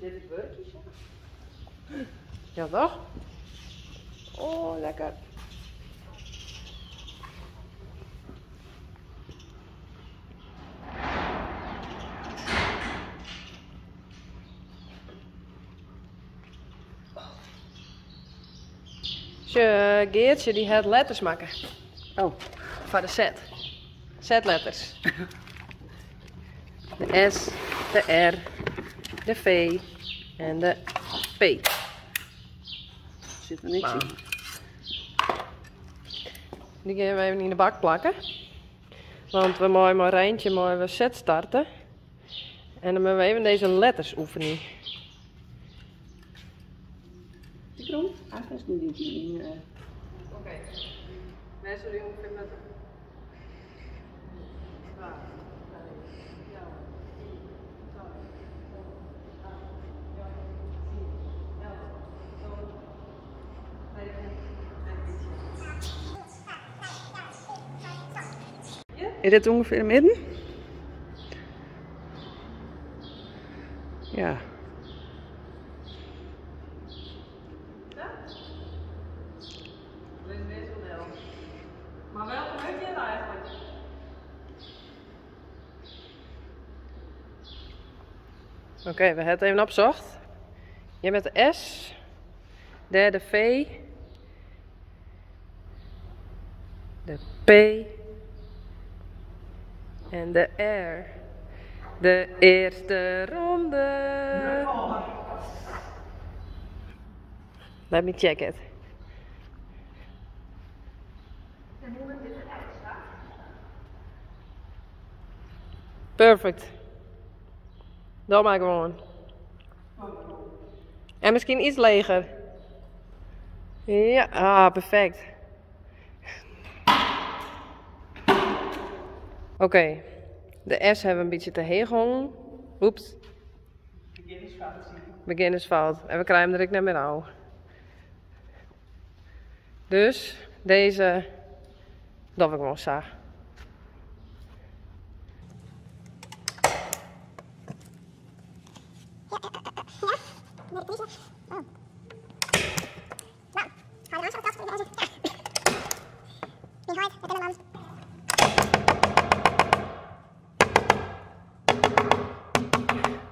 dit het werkje, ja? Ja, toch? Oh, lekker. Geertje die had letters maken. Oh. Voor de Z. Z-letters. De S, de R, de V en de P. Zit er niks in. Die gaan we even in de bak plakken. Want we moeten maar Rijntje maar we Z starten. En dan moeten we even deze letters oefenen. Die grond? Ah, dat is niet in. Oké. Mensen die ongeveer met Is dit ongeveer midden? Ja. Maar welke heb je nou eigenlijk? Oké, we hebben het even opgezocht. Je hebt de S, de V, de P en de R. De eerste ronde. Let me check it. Perfect. Dat maar gewoon. En misschien iets leger. Ja, perfect. Oké. De S hebben we een beetje te heeg gehangen. Oeps. Beginnersfout. En we krijgen hem direct naar benauw. Dus deze dat we gewoon zo.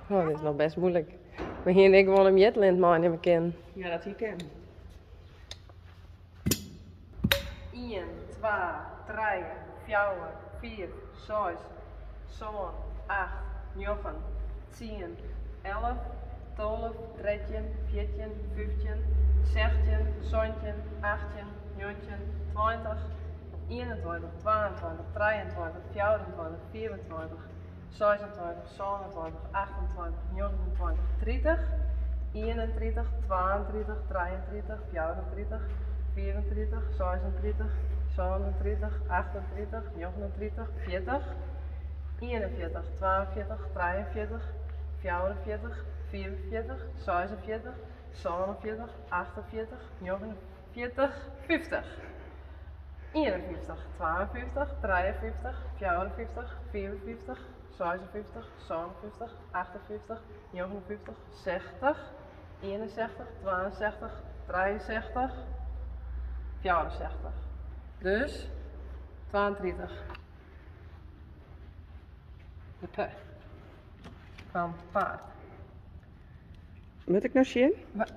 Oh, dit is nog best moeilijk. Maar hier denk ik gewoon een Jetland man in mijn kin. Ja, dat hier ken. 1, 2, 3, 4, 5, 6, 7, 8, 9, 10, 11, 12, 13, 14, 15, 16, 17, 18, 19, 20, 21, 22, 23, 24, 25, 26, 27, 28, 29, 30, 31, 32, 33, 34, 34, 36, 37, 38, 39, 40, 41, 42, 43, 44, 44, 46, 47, 48, 49, 50. 51, 52, 53, 54, 54, 56, 57, 58, 59, 60, 61, 62, 63, 64. Dus 32. De P van paard. Moet ik nou zien?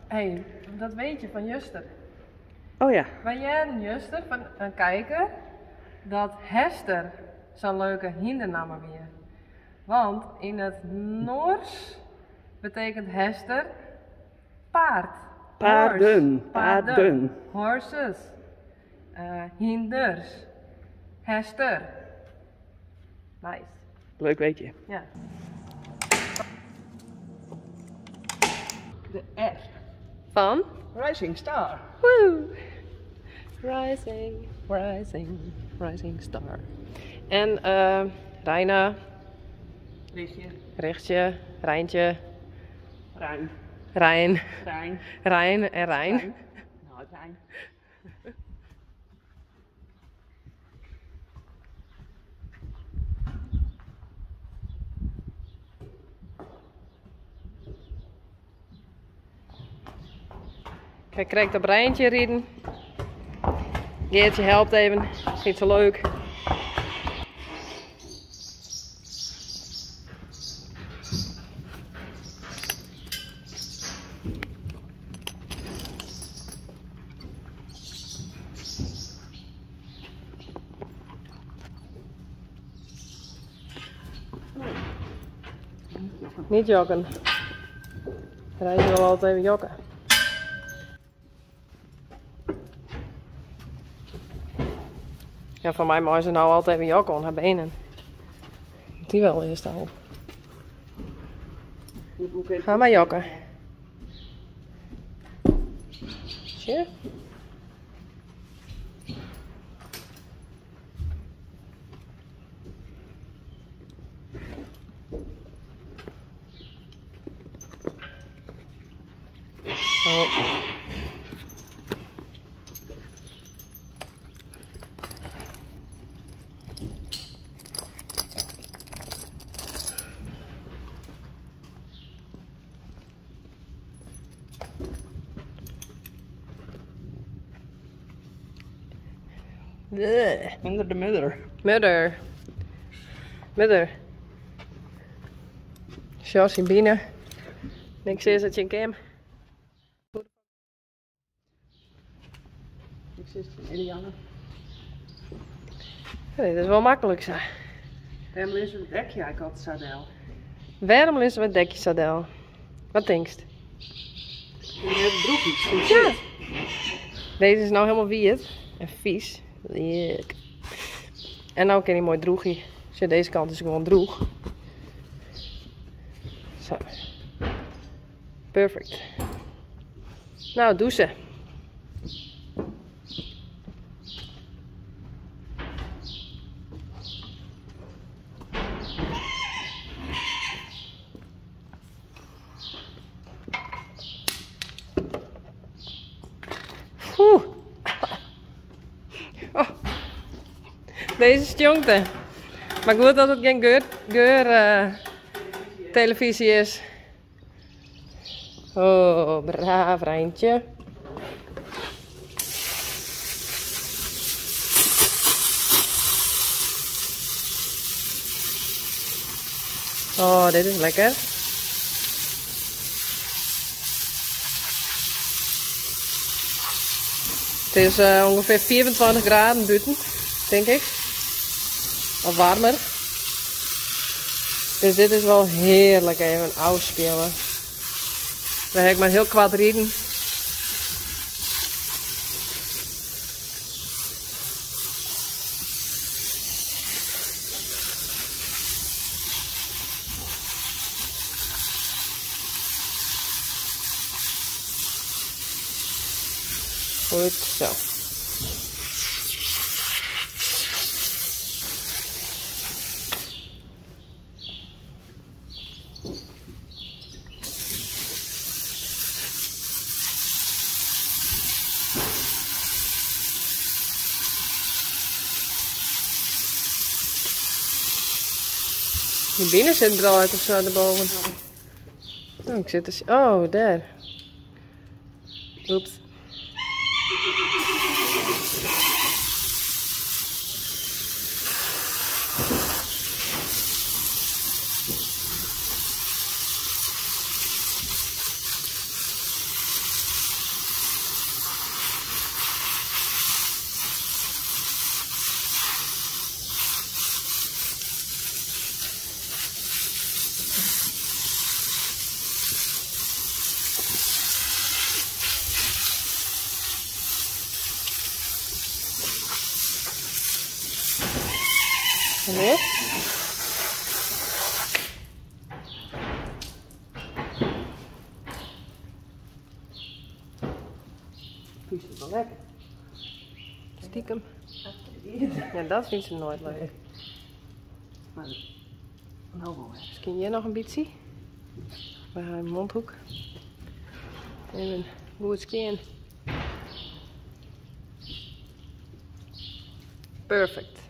Hé, dat weet je van Juster. Oh ja. Wij jaren Juster van een kijker dat Hester zo'n leuke hindernaam weer. Want in het Noors betekent Hester paard. Paarden. Horse. Paarden. Horses. Hinders. Hester. Nice. Leuk weet je. Ja. De R. Van? Rising Star. Woo! Rising, rising, rising star. En Reina, Richtje. Richtje, Rijntje, Ruin. Rijn, Rijn. Rijn en Rijn. Rijn. Nou, Rijn. Kijk, krijgt op Rijntje rijden. Geertje helpt even. Is niet zo leuk. Niet jokken. Rijntje wil altijd even jokken. Ja, van mij mag ze nou altijd even jokken aan haar benen. Die wel eerst al. Ga maar jokken. Tje. Oh. Onder de mudder. Mudder. Sjors in binnen. Niks is dat je een kem. Ik zit in Eliane. Nee, dat is wel makkelijk zo. Waarom is het dekje eigenlijk altijd sadel? Waarom is het dekje sadel? Wat denkst? Je hebt broekjes. Ja. Deze is nou helemaal wierd en vies. Leuk. En nou ken je mooi droegie. Dus ja, deze kant is gewoon droeg. Zo. Perfect. Nou, douchen. Oeh. Oh. Deze stjonkte. Maar goed dat het geen geur televisie is. Oh, braaf Rijntje. Oh, dit is lekker. Het is ongeveer 24 graden buiten, denk ik. Of warmer. Dus dit is wel heerlijk even afspelen. Dan heb ik maar heel kwaad rijden. Goed zo. Die binnen zit draait of zo erboven. Oh, ik zit dus. Oh, daar. Oeps. En weer? Vies het wel lekker. Stiekem. Ja, dat vindt ze nooit leuk. Maar nou wel. Misschien jij nog een beetje? Bij haar mondhoek. Even goed scan. Perfect.